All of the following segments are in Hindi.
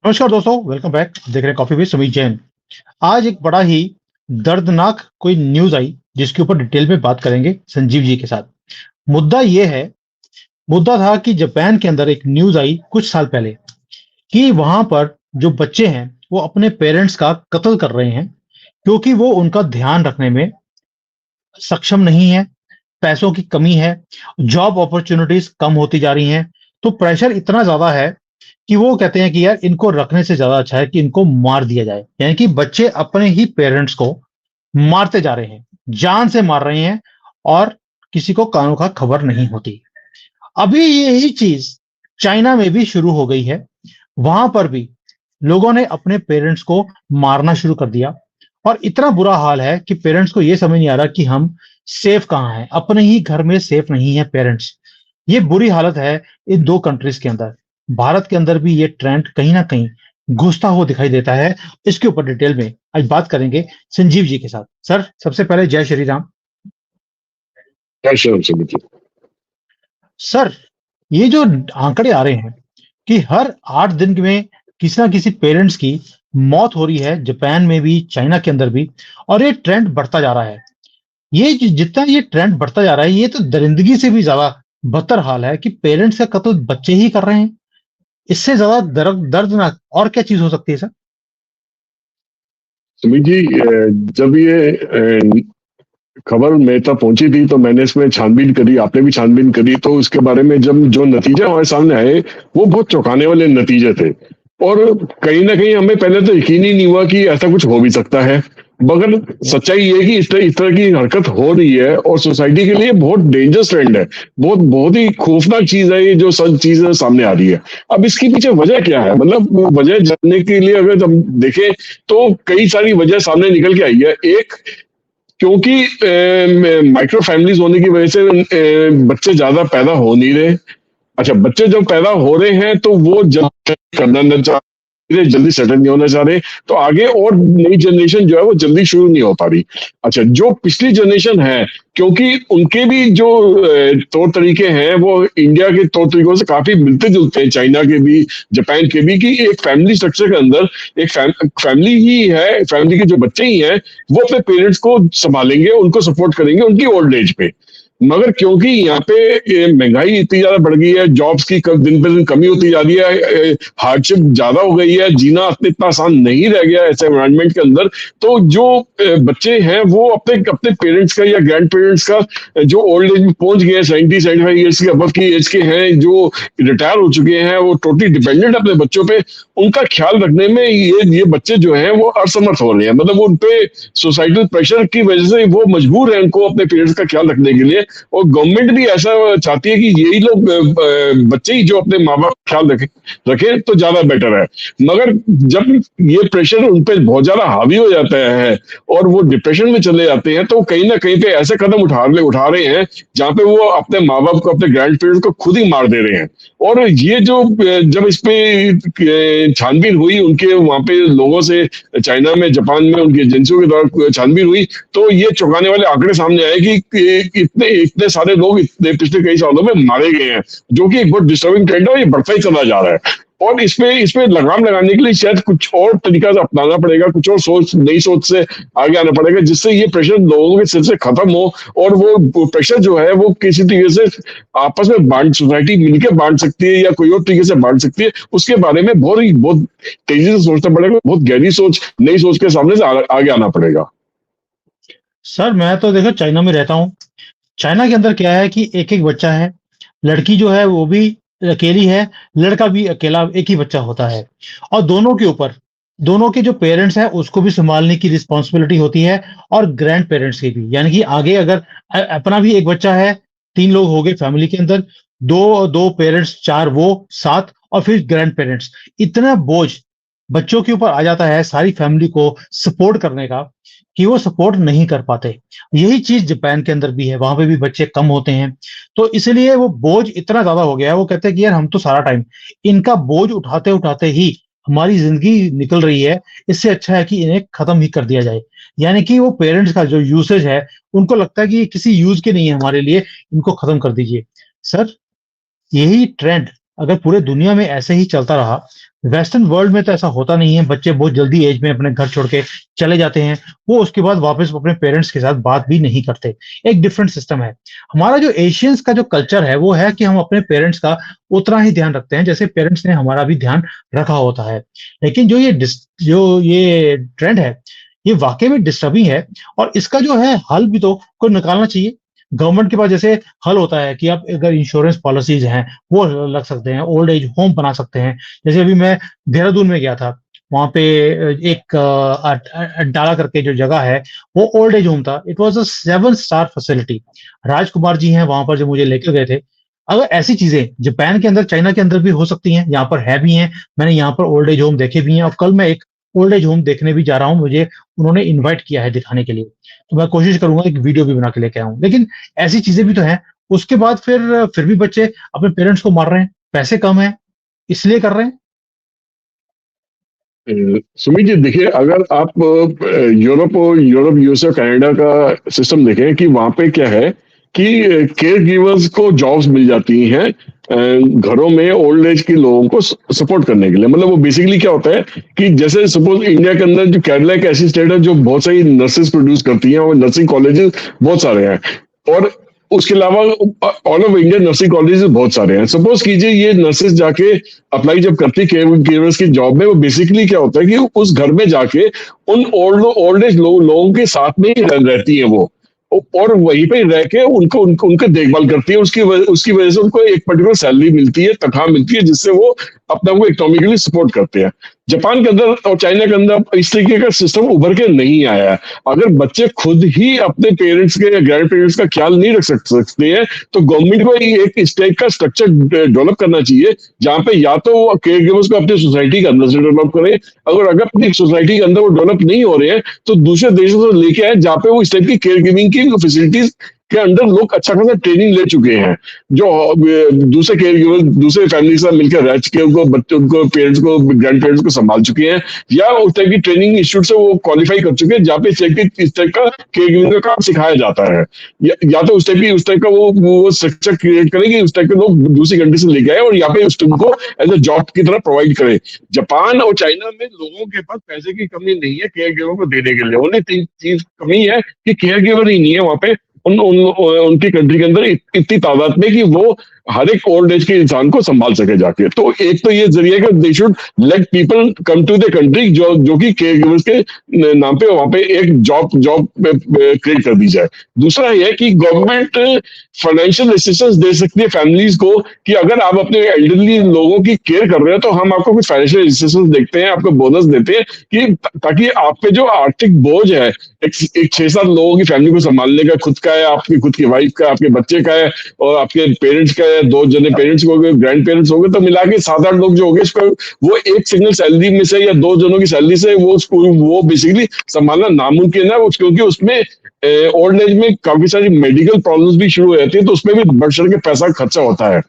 नमस्कार दोस्तों, वेलकम बैक। देख रहे हैं कॉफी विद सुमित जैन। आज एक बड़ा ही दर्दनाक कोई न्यूज आई जिसके ऊपर डिटेल में बात करेंगे संजीव जी के साथ। मुद्दा ये है, मुद्दा था कि जापान के अंदर एक न्यूज आई कुछ साल पहले कि वहां पर जो बच्चे हैं वो अपने पेरेंट्स का कत्ल कर रहे हैं क्योंकि वो उनका ध्यान रखने में सक्षम नहीं है। पैसों की कमी है, जॉब अपॉर्चुनिटीज कम होती जा रही हैं, तो प्रेशर इतना ज्यादा है कि वो कहते हैं कि यार इनको रखने से ज्यादा अच्छा है कि इनको मार दिया जाए। यानी कि बच्चे अपने ही पेरेंट्स को मारते जा रहे हैं, जान से मार रहे हैं, और किसी को कानों का खबर नहीं होती। अभी यही चीज चाइना में भी शुरू हो गई है। वहां पर भी लोगों ने अपने पेरेंट्स को मारना शुरू कर दिया, और इतना बुरा हाल है कि पेरेंट्स को यह समझ नहीं आ रहा कि हम सेफ कहाँ हैं, अपने ही घर में सेफ नहीं है पेरेंट्स। ये बुरी हालत है इन दो कंट्रीज के अंदर। भारत के अंदर भी ये ट्रेंड कहीं ना कहीं घुसता हुआ दिखाई देता है। इसके ऊपर डिटेल में आज बात करेंगे संजीव जी के साथ। सर, सबसे पहले जय श्री राम। जय श्री राम सुमित जी। सर, ये जो आंकड़े आ रहे हैं कि हर 8 दिन में किसी ना किसी पेरेंट्स की मौत हो रही है, जापान में भी चाइना के अंदर भी, और ये ट्रेंड बढ़ता जा रहा है। ये जितना ये ट्रेंड बढ़ता जा रहा है, ये तो दरिंदगी से भी ज्यादा बदतर हाल है कि पेरेंट्स का कत्ल बच्चे ही कर रहे हैं। इससे ज्यादा दर्दनाक और क्या चीज हो सकती है सर? सुमित जी, जब ये खबर मेरे तक पहुंची थी तो मैंने इसमें छानबीन करी, आपने भी छानबीन करी, तो इसके बारे में जब जो नतीजे हमारे सामने आए वो बहुत चौंकाने वाले नतीजे थे। और कहीं ना कहीं हमें पहले तो यकीन ही नहीं हुआ कि ऐसा कुछ हो भी सकता है। मगर सच्चाई ये है कि इस तरह की हरकत हो रही है और सोसाइटी के लिए बहुत डेंजरस ट्रेंड है। बहुत बहुत ही खौफनाक चीज है ये जो सब चीजें सामने आ रही है। अब इसके पीछे वजह क्या है, मतलब वो वजह जानने के लिए अगर हम देखें तो कई सारी वजह सामने निकल के आई है। एक, क्योंकि माइक्रो फैमिलीज होने की वजह से बच्चे ज्यादा पैदा हो नहीं रहे। अच्छा, बच्चे जब पैदा हो रहे हैं तो वो जल्दी करना नहीं चाह रहे, जल्दी सेटल नहीं होना चाह रहे, तो आगे और नई जनरेशन जो है वो जल्दी शुरू नहीं हो पा रही। अच्छा, जो पिछली जनरेशन है, क्योंकि उनके भी जो तौर तरीके हैं वो इंडिया के तौर तरीकों से काफी मिलते जुलते हैं, चाइना के भी, जापान के भी, कि एक फैमिली स्ट्रक्चर के अंदर एक फैमिली ही है, फैमिली के जो बच्चे ही हैं वो अपने पेरेंट्स को संभालेंगे, उनको सपोर्ट करेंगे उनकी ओल्ड एज पे। मगर क्योंकि यहाँ पे महंगाई इतनी ज्यादा बढ़ गई है, जॉब्स की दिन पर दिन कमी होती जा रही है, हार्डशिप ज्यादा हो गई है, जीना इतना आसान नहीं रह गया ऐसे एनवायरनमेंट के अंदर, तो जो बच्चे हैं वो अपने अपने पेरेंट्स का या ग्रैंड पेरेंट्स का, जो ओल्ड एज में पहुंच गए हैं, 70-75 ईयर्स के अबव की एज के हैं, जो रिटायर हो चुके हैं, वो टोटली डिपेंडेंट अपने बच्चों पे, उनका ख्याल रखने में ये बच्चे जो हैं वो असमर्थ हो रहे हैं। मतलब उन पे सोसाइटल प्रेशर की वजह से वो मजबूर हैं उनको अपने पेरेंट्स का ख्याल रखने के लिए। और गवर्नमेंट भी ऐसा चाहती है कि यही लोग बच्चे ही जो अपने माँ बाप का ख्याल रखे तो ज्यादा बेटर है। मगर जब ये प्रेशर उन पर बहुत ज्यादा हावी हो जाता है और वो डिप्रेशन में चले जाते हैं, तो कहीं ना कहीं पे ऐसे कदम उठा रहे हैं जहाँ पे वो अपने माँ बाप को, अपने ग्रैंड पेरेंट्स को खुद ही मार दे रहे हैं। और ये जो जब इस पे छानबीन हुई उनके वहां पे लोगों से, चाइना में, जापान में उनकी एजेंसियों के द्वारा छानबीन हुई, तो ये चौंकाने वाले आंकड़े सामने आए कि इतने इतने सारे लोग इतने पिछले कई सालों में मारे गए हैं, जो कि एक बहुत डिस्टर्बिंग ट्रेंड है और ये बढ़ता ही चला जा रहा है। और इसमें लगाम लगाने के लिए शायद कुछ और तरीका से अपनाना पड़ेगा, कुछ और नई सोच से आगे आना पड़ेगा, जिससे ये प्रेशर लोगों के सिर से खत्म हो और वो प्रेशर जो है वो किसी तरीके से आपस में सोसाइटी मिलकर बांट सकती है या कोई और तरीके से बांट सकती है। उसके बारे में बहुत तेजी से सोचना पड़ेगा, बहुत गहरी सोच, नई सोच के सामने से आगे आना पड़ेगा। सर, मैं तो देखो चाइना में रहता हूँ। चाइना के अंदर क्या है कि एक एक बच्चा है। लड़की जो है वो भी अकेली है, लड़का भी अकेला एक ही बच्चा होता है। और दोनों के ऊपर, दोनों के जो पेरेंट्स हैं उसको भी संभालने की रिस्पॉन्सिबिलिटी होती है, और ग्रैंड पेरेंट्स की भी। यानी कि आगे अगर अपना भी एक बच्चा है, 3 लोग हो गए फैमिली के अंदर, दो दो पेरेंट्स, चार वो, 7, और फिर ग्रैंड पेरेंट्स। इतना बोझ बच्चों के ऊपर आ जाता है सारी फैमिली को सपोर्ट करने का, कि वो सपोर्ट नहीं कर पाते। यही चीज जापान के अंदर भी है, वहां पे भी बच्चे कम होते हैं। तो इसलिए वो बोझ इतना ज्यादा हो गया है, वो कहते हैं कि यार हम तो सारा टाइम इनका बोझ उठाते उठाते ही हमारी जिंदगी निकल रही है, इससे अच्छा है कि इन्हें खत्म ही कर दिया जाए। यानी कि वो पेरेंट्स का जो यूसेज है, उनको लगता है कि ये किसी यूज के नहीं है हमारे लिए, इनको खत्म कर दीजिए। सर, यही ट्रेंड अगर पूरे दुनिया में ऐसे ही चलता रहा, वेस्टर्न वर्ल्ड में तो ऐसा होता नहीं है, बच्चे बहुत जल्दी एज में अपने घर छोड़ के चले जाते हैं, वो उसके बाद वापस अपने पेरेंट्स के साथ बात भी नहीं करते। एक डिफरेंट सिस्टम है। हमारा जो एशियंस का जो कल्चर है वो है कि हम अपने पेरेंट्स का उतना ही ध्यान रखते हैं जैसे पेरेंट्स ने हमारा भी ध्यान रखा होता है। लेकिन जो ये ट्रेंड है, ये वाकई में डिस्टर्बिंग है, और इसका जो है हल भी तो कोई निकालना चाहिए। गवर्नमेंट के पास जैसे हल होता है कि आप अगर इंश्योरेंस पॉलिसीज हैं वो लग सकते हैं, ओल्ड एज होम बना सकते हैं। जैसे अभी मैं देहरादून में गया था, वहां पे एक अड्डाला करके जो जगह है, वो ओल्ड एज होम था। It was a 7 star facility. Rajkumar ji हैं वहां पर जो मुझे लेकर गए थे। अगर ऐसी चीजें जापान के अंदर, चाइना के अंदर भी हो सकती हैं, यहाँ पर है भी हैं। मैंने यहाँ पर ओल्ड एज होम देखे भी हैं, और कल मैं एक ओल्ड एज होम देखने भी जा रहा हूँ। मुझे उन्होंने इनवाइट किया है दिखाने के लिए, तो मैं कोशिश करूंगा एक वीडियो भी बना के लेके आऊं। लेकिन ऐसी चीजें भी तो हैं। उसके बाद फिर भी बच्चे अपने पेरेंट्स को मार रहे हैं, पैसे कम है इसलिए कर रहे हैं। सुमित जी देखिए, अगर आप यूरोप यूएसए कनाडा का सिस्टम देखें कि वहां पे क्या है कि केयर गिवर्स को जॉब्स मिल जाती हैं घरों में ओल्ड एज के लोगों को सपोर्ट करने के लिए। मतलब वो बेसिकली क्या होता है कि जैसे सपोज इंडिया के अंदर जो केरला एक ऐसी स्टेट है जो बहुत सारी नर्सेज प्रोड्यूस करती हैं और नर्सिंग कॉलेजेस बहुत सारे हैं, और उसके अलावा all over India nursing college बहुत सारे हैं। सपोज कीजिए ये नर्सेज जाके अप्लाई जब करती है केयरर्स की जॉब में, वो बेसिकली क्या होता है कि उस घर में जाके उन ओल्ड एज लोगों के साथ में ही रहती है वो, और वहीं पे रह के उनको उनको उनका देखभाल करती है। उसकी वजह से उनको एक पर्टिकुलर सैलरी मिलती है, तनख्वाह मिलती है, जिससे वो अपने को इकोनॉमिकली सपोर्ट करते हैं। जापान के अंदर और चाइना के अंदर इस तरीके का सिस्टम उभर के नहीं आया है। अगर बच्चे खुद ही अपने पेरेंट्स के या ग्रैंड पेरेंट्स का ख्याल नहीं रख सकते हैं, तो गवर्नमेंट को एक स्टेट का स्ट्रक्चर डेवलप करना चाहिए, जहां पे या तो वो केयर गिवर्स को अपनी सोसाइटी के अंदर से डेवलप करें। अगर अपनी सोसाइटी के अंदर वो डेवलप नहीं हो रहे हैं, तो दूसरे देशों से लेके आए जहाँ पे वो इस टाइप की केयर गिविंग की फैसिलिटीज के अंदर लोग अच्छा खासा ट्रेनिंग ले चुके हैं, जो दूसरे केयर गिवर दूसरे फैमिली के साथ मिलकर रह चुके हैं, उनको बच्चों उनको पेरेंट्स को ग्रैंड पेरेंट्स को संभाल चुके हैं, या उस टाइप की ट्रेनिंग इंस्टीट्यूट से वो क्वालिफाई कर चुके हैं जहाँ पे इस टाइप का केयर गिविंग का काम सिखाया जाता है। या तो उस टाइप का वो स्ट्रक्चर क्रिएट करें कि उस टाइप के लोग दूसरी कंट्री से लेके आए और यहाँ पे उस को एज अ जॉब की तरह प्रोवाइड करें। जापान और चाइना में लोगों के पास पैसे की कमी नहीं है केयर गिवर को देने के लिए, उन्हें तीन चीज कमी है कि केयर गिवर ही नहीं है वहां पे उनकी कंट्री के अंदर इतनी तादाद में कि वो हर एक ओल्ड एज के इंसान को संभाल सके जाके। तो एक तो ये जरिए कि they should let people come to the country जो कि केयर गिवर्स के नाम पे वहां पे एक जॉब क्रिएट कर दी जाए। दूसरा ये है कि गवर्नमेंट फाइनेंशियल असिस्टेंस दे सकती है फैमिलीज को कि अगर आप अपने एल्डरली लोगों की केयर कर रहे हो तो हम आपको कुछ फाइनेंशियल असिस्टेंस देखते हैं, आपको बोनस देते हैं, कि ताकि आप पे जो आर्थिक बोझ है एक 6-7 लोगों की फैमिली को संभालने का, खुद का है, आपकी खुद की वाइफ का, आपके बच्चे का है, और आपके पेरेंट्स का है, 2 जने पेरेंट्स हो गए, ग्रैंड पेरेंट्स हो गए, तो मिला के 7-8 लोग जो हो गए, इसको वो एक सिंगल सैलरी में से या 2 जनों की सैलरी से वो बेसिकली संभालना नामुमकिन है, क्योंकि उसमें ओल्ड एज में काफी सारी मेडिकल प्रॉब्लम्स भी शुरू हो जाती है, तो उसमें भी बढ़ चढ़ के पैसा खर्चा होता है।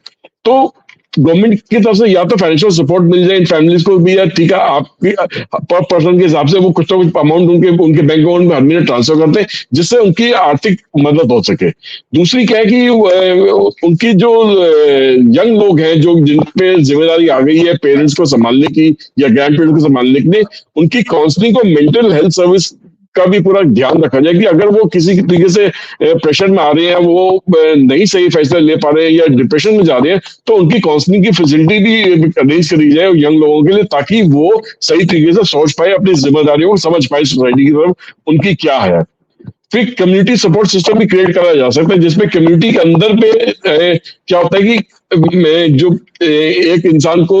तो गवर्नमेंट की तरफ से या तो फाइनेंशियल सपोर्ट मिल जाए इन फैमिलीज को भी, या ठीक है आपकी पर पर्सन के हिसाब से वो कुछ ना कुछ अमाउंट उनके बैंक अकाउंट में हर महीने ट्रांसफर करते हैं, जिससे उनकी आर्थिक मदद हो सके। दूसरी क्या है कि उनकी जो यंग लोग हैं जो जिन पे जिम्मेदारी आ गई है पेरेंट्स को संभालने की या ग्रैंड पेरेंट्स को संभालने के लिए, उनकी काउंसलिंग और मेंटल हेल्थ सर्विस का भी पूरा ध्यान रखा जाए कि अगर वो किसी तरीके से प्रेशर में आ रहे हैं, वो नहीं सही फैसला ले पा रहे हैं या डिप्रेशन में जा रहे हैं, तो उनकी काउंसलिंग की फैसिलिटी भी अरेंज करी जाए यंग लोगों के लिए, ताकि वो सही तरीके से सोच पाए, अपनी जिम्मेदारियों को समझ पाए, सोसाइटी की तरफ उनकी क्या है। फिर कम्युनिटी सपोर्ट सिस्टम भी क्रिएट करा जा सकता है, जिसमें कम्युनिटी के अंदर पे क्या होता है कि जो एक इंसान को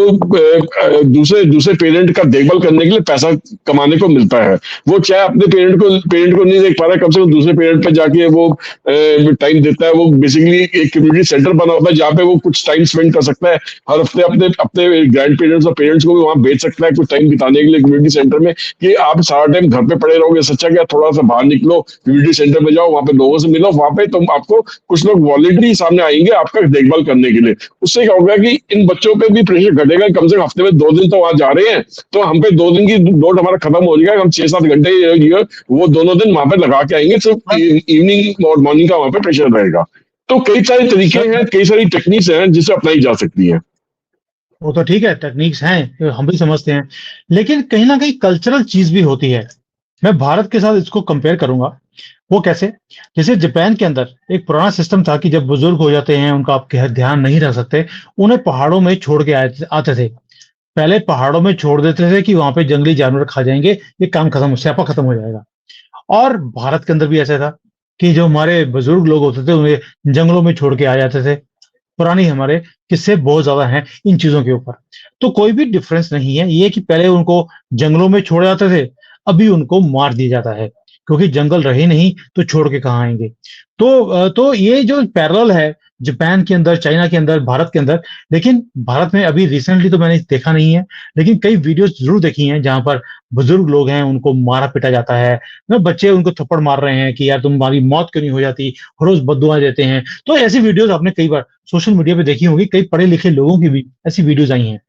दूसरे दूसरे पेरेंट का देखभाल करने के लिए पैसा कमाने को मिलता है, वो चाहे अपने पेरेंट को नहीं देख पा रहा है, कम से कम दूसरे पेरेंट पे जाके वो टाइम देता है। वो बेसिकली एक कम्युनिटी सेंटर बना होता है जहाँ पे वो कुछ टाइम स्पेंड कर सकता है, हर हफ्ते अपने अपने ग्रैंड पेरेंट्स और पेरेंट्स को भी वहां भेज सकता है कुछ टाइम बिताने के लिए कम्युनिटी सेंटर में, कि आप सारा टाइम घर पे पड़े रहोगे, सच्चा क्या थोड़ा सा बाहर निकलो, कम्युनिटी सेंटर में जाओ, वहां पे लोगों से मिलो, वहां पे तुम आपको कुछ लोग वॉलंटरी सामने आएंगे आपका देखभाल करने के लिए। उससे क्या होगा कि इन बच्चों पे भी प्रेशर घटेगा, कम से कम हफ्ते में 2 दिन तो वहां जा रहे हैं, तो हम पे 2 दिन की लोड हमारा खत्म हो जाएगा, हम 6-7 घंटे वो दोनों दिन वहां पे लगा के आएंगे, सिर्फ इवनिंग और मॉर्निंग का वहां पे प्रेशर रहेगा। तो कई सारे तरीके हैं, कई सारी टेक्निक्स हैं जिससे अपनाई जा सकती है। वो तो ठीक है, टेक्निक्स हैं, ये हम भी समझते हैं। लेकिन कहीं न कहीं कल्चरल चीज़ भी होती है। मैं भारत के साथ इसको कंपेयर करूँगा। वो कैसे? जैसे जापान के अंदर एक पुराना सिस्टम था कि जब बुजुर्ग हो जाते हैं, उनका आप ध्यान नहीं रख सकते, उन्हें पहाड़ों में छोड़ के आते थे। पहले पहाड़ों में छोड़ देते थे कि वहाँ पे जंगली जानवर खा जाएँगे, ये काम खत्म, स्यापा खत्म हो जाएगा। और भारत के अंदर भी ऐसा था कि जो हमारे बुजुर्ग लोग होते थे, उन्हें जंगलों में छोड़ के आ जाते थे। पुरानी हमारे किस्से बहुत ज़्यादा हैं इन चीज़ों के ऊपर। तो कोई भी डिफरेंस नहीं है, ये कि पहले उनको जंगलों में छोड़े जाते थे, अभी उनको मार दिया जाता है, क्योंकि जंगल रहे नहीं तो छोड़ के कहाँ आएँगे। तो ये जो पैरेलल है जापान के अंदर, चाइना के अंदर, भारत के अंदर, लेकिन भारत में अभी रिसेंटली तो मैंने देखा नहीं है, लेकिन कई वीडियोज़ ज़रूर देखी हैं जहाँ पर बुजुर्ग लोग हैं, उनको मारा-पीटा जाता है। ना बच्चे उनको थप्पड़ मार रहे हैं कि यार तुम्हारी मौत क्यों नहीं हो जाती? रोज़ बद्दुआएँ देते हैं। तो ऐसी वीडियोज़ आपने कई बार सोशल मीडिया पे देखी होंगी, कई पढ़े-लिखे लोगों की भी ऐसी वीडियोज़ आई हैं।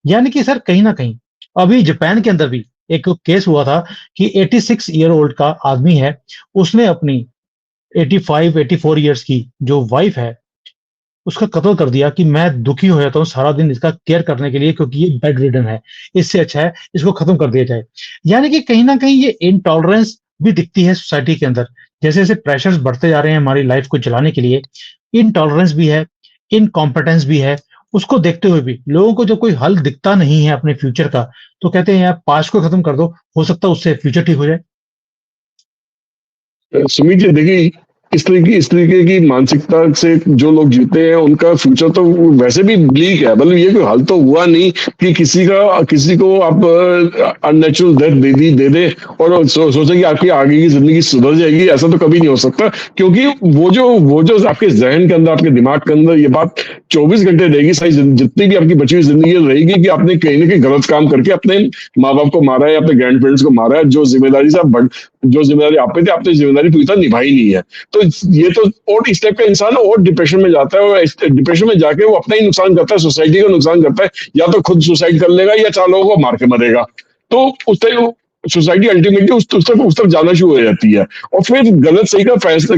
यानी कि सर कहीं न कहीं अभी जापान के अंदर भी एक केस हुआ था कि 86 ईयर ओल्ड का आदमी है, उसने अपनी 85, 84 इयर्स की जो वाइफ है, उसका कत्ल कर दिया कि मैं दुखी हो जाता हूँ सारा दिन इसका केयर करने के लिए, क्योंकि ये बेड रिडन है। इससे अच्छा है इसको खत्म कर दिया जाए। यानी कि कहीं न कहीं ये इनटॉलरेंस भी दिखती है सोसाइटी के अंदर। जैसे-जैसे प्रेशर्स बढ़ते जा रहे हैं हमारी लाइफ को चलाने के लिए, इनटॉलरेंस भी है, इनकॉम्पिटेंस भी है। उसको देखते हुए भी लोगों को जब कोई हल दिखता नहीं है अपने फ्यूचर का, तो कहते हैं यार पास्ट को खत्म कर दो, हो सकता है उससे फ्यूचर ठीक हो जाए। सुमित जी देखिए, इस तरीके की मानसिकता से जो लोग जीते हैं उनका फ्यूचर तो वैसे भी ब्लीक है। मतलब ये कोई हल तो हुआ नहीं कि किसी को आप अननेचुरल डेथ दे दे और सोचे कि आपकी आगे की जिंदगी सुधर जाएगी। ऐसा तो कभी नहीं हो सकता, क्योंकि वो जो आपके जहन के अंदर, आपके दिमाग के अंदर ये बात 24 घंटे रहेगी। सारी जितनी भी आपकी बची हुई जिंदगी रहेगी कि आपने कहीं ना कहीं गलत काम करके अपने माँ बाप को मारा है, अपने ग्रैंड पेरेंट्स को मारा है। जो जिम्मेदारी आप पे थी, आपने जिम्मेदारी पूरी तरह निभाई नहीं है। तो ये तो, और इस टाइप का इंसान और डिप्रेशन में जाता है, और डिप्रेशन में जाके वो अपना ही नुकसान करता है, सोसाइटी का नुकसान करता है। या तो खुद सुसाइड कर लेगा या 4 लोगों को मार के मरेगा। तो उस टाइम सोसाइटी अल्टीमेटली उस तरफ जाना शुरू हो जाती है। और फिर गलत सही का फैसला,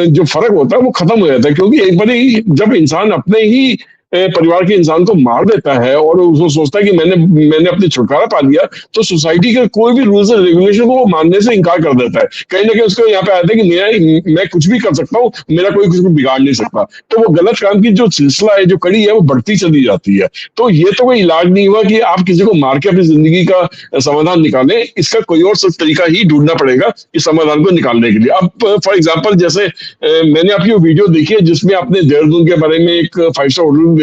जो फर्क होता है वो खत्म हो जाता है, क्योंकि एक बार जब इंसान अपने ही परिवार के इंसान को मार देता है और उसको सोचता है कि मैंने अपने छुटकारा पा लिया, तो सोसाइटी के कोई भी रूल्स एंड रेगुलेशन को वो मानने से इनकार कर देता है। कहीं ना कहीं उसको यहाँ पे आता है कि मैं कुछ भी कर सकता हूँ, मेरा कोई कुछ भी बिगाड़ नहीं सकता। तो वो गलत काम की जो सिलसिला है, जो कड़ी है, वो बढ़ती चली जाती है। तो ये तो कोई इलाज नहीं हुआ कि आप किसी को मार के अपनी जिंदगी का समाधान निकालें। इसका कोई और तरीका ही ढूंढना पड़ेगा इस समाधान को निकालने के लिए। अब फॉर एग्जाम्पल, जैसे मैंने आपकी वो वीडियो देखी है जिसमें आपने देहरादून के बारे में, एक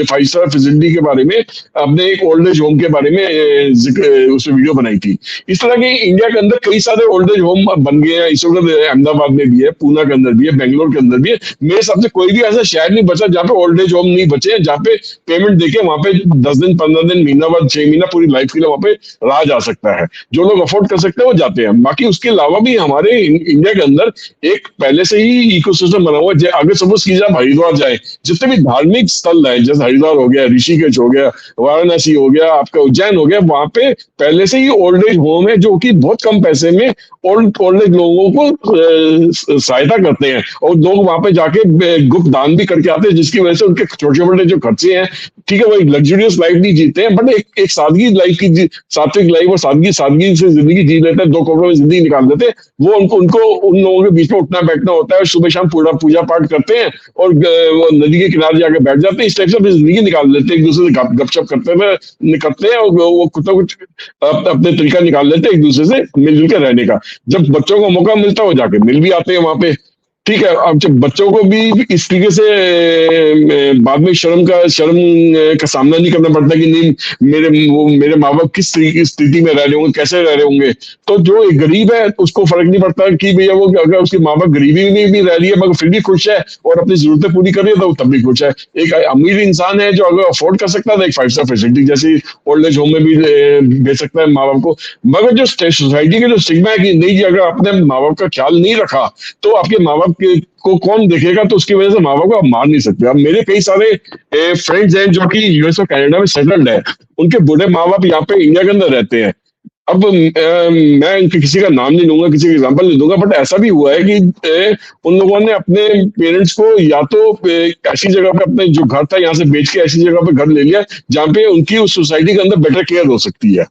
5 स्टार फैसिलिटी के बारे में, आपने एक ओल्ड एज होम के बारे में उसमें वीडियो बनाई थी। इस तरह के इंडिया के अंदर कई सारे ओल्ड एज होम बन गए हैं। इस वक्त अहमदाबाद में भी है, पूना के अंदर भी है, बेंगलोर के अंदर भी है। मेरे हिसाब से कोई भी ऐसा शहर नहीं बचा जहाँ पे ओल्ड एज होम नहीं बचे हैं, जहाँ पे पेमेंट देके वहां पे 10 दिन, 15 दिन, महीना भर, 6 महीना, पूरी लाइफ के लिए वहां पे रहा जा सकता है। जो लोग अफोर्ड कर सकते हैं वो जाते हैं। बाकी उसके अलावा भी हमारे इंडिया के अंदर एक पहले से ही इकोसिस्टम बना हुआ है। अगर सपोज कीजिए आप हरिद्वार जाए, जितने भी धार्मिक स्थल है, जैसे हरिद्वार हो गया, ऋषिकेश हो गया, वाराणसी हो गया, आपका उज्जैन हो गया, वहां पे पहले से ही ओल्ड एज होम है, जो कि बहुत कम पैसे में ओल्ड एज लोगों को सहायता करते हैं। और लोग वहां पे जाके गुप्त दान भी करके आते हैं, जिसकी वजह से उनके छोटे छोटे जो खर्चे हैं, ठीक है, वो एक लग्जरियस लाइफ नहीं जीते हैं, बट एक सादगी लाइफ की, सात्विक लाइफ और सादगी से जिंदगी जी लेते हैं, 2 कपड़ों में जिंदगी निकाल देते हैं। वो उनको उन लोगों के बीच में उठना बैठना होता है, सुबह शाम पूरा पूजा पाठ करते हैं और वो नदी के किनारे जाके बैठ जाते हैं। इस टाइप से अपनी जिंदगी निकाल लेते हैं, एक दूसरे से गपशप करते हैं, और वो कुछ ना कुछ अपने तरीका निकाल लेते हैं एक दूसरे से मिलजुल के रहने का। जब बच्चों को मौका मिलता है वो जाके मिल भी आते हैं वहां पे। ठीक है, अब जब बच्चों को भी इस तरीके से बाद में शर्म का सामना नहीं करना पड़ता कि नहीं, मेरे माँ बाप किस स्थिति में रह रहे होंगे, कैसे रह रहे होंगे। तो जो एक गरीब है उसको फर्क नहीं पड़ता कि भैया वो, अगर उसके माँ बाप गरीबी में भी रह रही है मगर फिर भी खुश है और अपनी जरूरतें पूरी कर रही है, तो वो तब भी खुश है। एक अमीर इंसान है जो अगर अफोर्ड कर सकता है तो एक 5 स्टार फैसिलिटी जैसी ओल्ड एज होम में भी भेज सकता है माँ बाप को। मगर जो सोसाइटी के जो स्टिग्मा है कि नहीं जी, अगर आपने माँ बाप का ख्याल नहीं रखा तो आपके माँ बाप को कौन देखेगा, तो उसकी वजह से माँ बाप को आप मार नहीं सकते। अब मेरे कई सारे फ्रेंड्स हैं जो कि यूएस और कनाडा में सेटल्ड है, उनके बूढ़े माँ बाप यहाँ पे इंडिया के अंदर रहते हैं। अब मैं किसी का नाम नहीं लूंगा, किसी का एग्जांपल नहीं दूंगा, बट ऐसा भी हुआ है कि उन लोगों ने अपने पेरेंट्स को या तो ऐसी जगह पे अपने जो घर था यहाँ से बेच के ऐसी जगह पे घर ले लिया जहाँ पे उनकी उस सोसाइटी के अंदर बेटर केयर हो सकती है।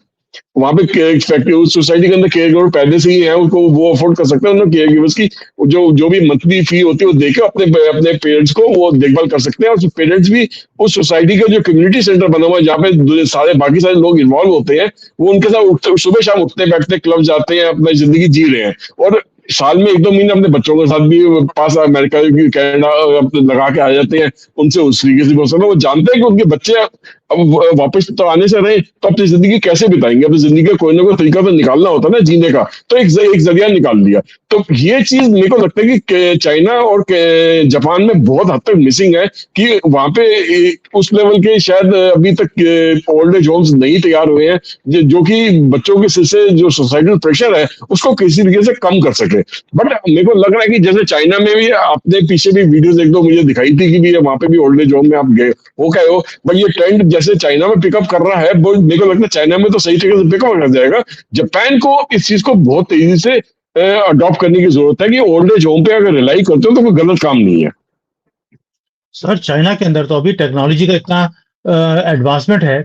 वहां पे फैक्ट्री उस सोसाइटी के अंदर केयर गिवर पहले से ही है, उनको वो अफोर्ड कर सकते हैं, उन्होंने केयर गिवर्स की जो जो भी मंथली फी होती है वो देके अपने अपने पेरेंट्स को वो देखभाल कर सकते हैं। और पेरेंट्स भी उस सोसाइटी का जो कम्युनिटी सेंटर बना हुआ है जहाँ पे सारे बाकी सारे लोग इन्वॉल्व होते हैं, वो उनके साथ सुबह शाम उठते बैठते क्लब जाते हैं, अपनी जिंदगी जी रहे हैं। और साल में 1-2 महीने अपने बच्चों के साथ भी पास अमेरिका कनाडा लगा के आ जाते हैं, उनसे उस तरीके से बोल वो जानते हैं कि उनके बच्चे अब वापस तो आने से रहे तो अपनी जिंदगी कैसे बिताएंगे, अपनी जिंदगी का कोई ना कोई तरीका तो निकालना होता है ना जीने का, तो एक जरिया निकाल दिया। तो ये चीज मेरे को लगता है कि चाइना और जापान में बहुत हद तक मिसिंग है कि वहां पे उस लेवल के शायद अभी तक ओल्ड एज होम्स नहीं तैयार हुए हैं जो कि बच्चों के सिर से जो सोसाइटल प्रेशर है उसको किसी तरीके से कम कर सके। बट मेरे को लग रहा है कि जैसे चाइना में भी आपने पीछे भी वीडियोस एक दो मुझे दिखाई थी कि भी वहां पे भी ओल्ड एज होम में आप गए हो गए हो, बट ये ट्रेंड जैसे चाइना में पिकअप कर रहा है वो मेरे को लगता है चाइना में तो सही तरीके से पिकअप कर जाएगा। जापान को इस चीज को बहुत तेजी से अडॉप्ट करने की जरूरत है कि ओल्ड एज होम पे अगर रिलाई करते हो तो कोई गलत काम नहीं है। सर चाइना के अंदर तो अभी टेक्नोलॉजी का इतना एडवांसमेंट है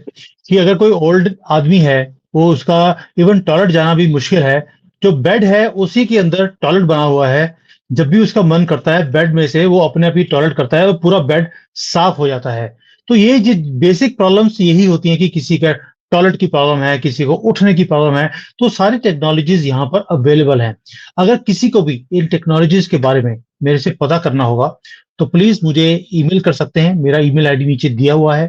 कि अगर कोई ओल्ड आदमी है, वो उसका इवन टॉयलेट जाना भी मुश्किल है। जो बेड है उसी के अंदर टॉयलेट बना हुआ है। जब भी उसका मन करता है बेड में से वो अपने आप ही टॉयलेट करता है और पूरा बेड साफ हो जाता है। तो ये जो बेसिक प्रॉब्लम्स यही होती हैं कि किसी का टॉयलेट की प्रॉब्लम है, किसी को उठने की प्रॉब्लम है, तो सारी टेक्नोलॉजीज यहाँ पर अवेलेबल हैं। अगर किसी को भी इन टेक्नोलॉजीज के बारे में मेरे से पता करना होगा तो प्लीज मुझे ईमेल कर सकते हैं। मेरा ईमेल आईडी नीचे दिया हुआ है।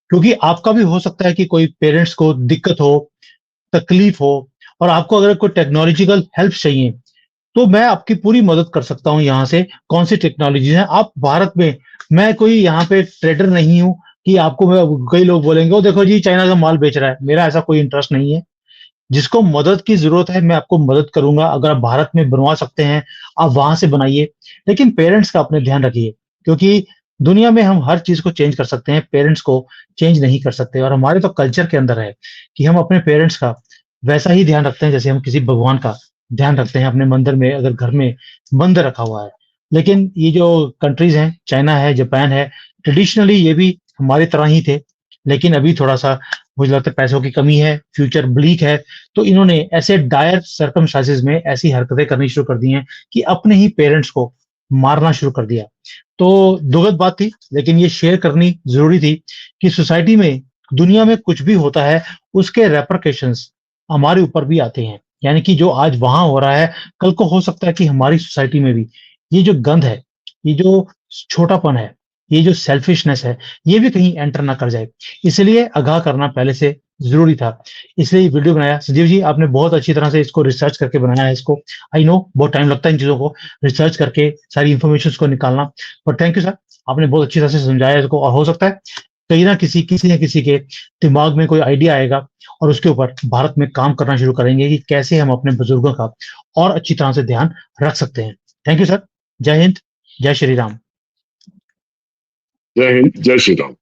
क्योंकि आपका भी हो सकता है कि कोई पेरेंट्स को दिक्कत हो, तकलीफ हो, और आपको अगर कोई टेक्नोलॉजिकल हेल्प चाहिए तो मैं आपकी पूरी मदद कर सकता हूं। यहाँ से कौन सी टेक्नोलॉजी है आप भारत में, मैं कोई यहाँ पे ट्रेडर नहीं हूं कि आपको मैं, कई लोग बोलेंगे ओ देखो जी चाइना का माल बेच रहा है, मेरा ऐसा कोई इंटरेस्ट नहीं है। जिसको मदद की जरूरत है मैं आपको मदद करूंगा। अगर आप भारत में बनवा सकते हैं आप वहां से बनाइए, लेकिन पेरेंट्स का अपने ध्यान रखिए। क्योंकि दुनिया में हम हर चीज को चेंज कर सकते हैं, पेरेंट्स को चेंज नहीं कर सकते। और हमारे तो कल्चर के अंदर है कि हम अपने पेरेंट्स का वैसा ही ध्यान रखते हैं जैसे हम किसी भगवान का ध्यान रखते हैं अपने मंदिर में, अगर घर में मंदिर रखा हुआ है। लेकिन ये जो कंट्रीज हैं, चाइना है, जापान है, ट्रेडिशनली ये भी हमारी तरह ही थे। लेकिन अभी थोड़ा सा मुझे लगता है पैसों की कमी है, फ्यूचर ब्लीक है, तो इन्होंने ऐसे डायर सर्कमस्टांसेस में ऐसी हरकतें करनी शुरू कर दी हैं कि अपने ही पेरेंट्स को मारना शुरू कर दिया। तो दुखद बात थी, लेकिन ये शेयर करनी जरूरी थी कि सोसाइटी में, दुनिया में कुछ भी होता है उसके रेपरकेशंस हमारे ऊपर भी आते हैं। यानी कि जो आज वहां हो रहा है कल को हो सकता है कि हमारी सोसाइटी में भी ये जो गंद है, ये जो छोटापन है, ये जो सेल्फिशनेस है, ये भी कहीं एंटर ना कर जाए। इसलिए आगाह करना पहले से जरूरी था। इसलिए ये वीडियो बनाया। संजीव जी आपने बहुत अच्छी तरह से इसको रिसर्च करके बनाया है इसको। आई नो बहुत टाइम लगता है इन चीजों को रिसर्च करके सारी इंफॉर्मेशन को निकालना, बट थैंक यू सर, आपने बहुत अच्छी तरह से समझाया इसको। और हो सकता है कहीं ना किसी के दिमाग में कोई आइडिया आएगा और उसके ऊपर भारत में काम करना शुरू करेंगे कि कैसे हम अपने बुजुर्गों का और अच्छी तरह से ध्यान रख सकते हैं। Thank you sir. जय हिंद, जय श्री राम। जय हिंद, जय श्री राम।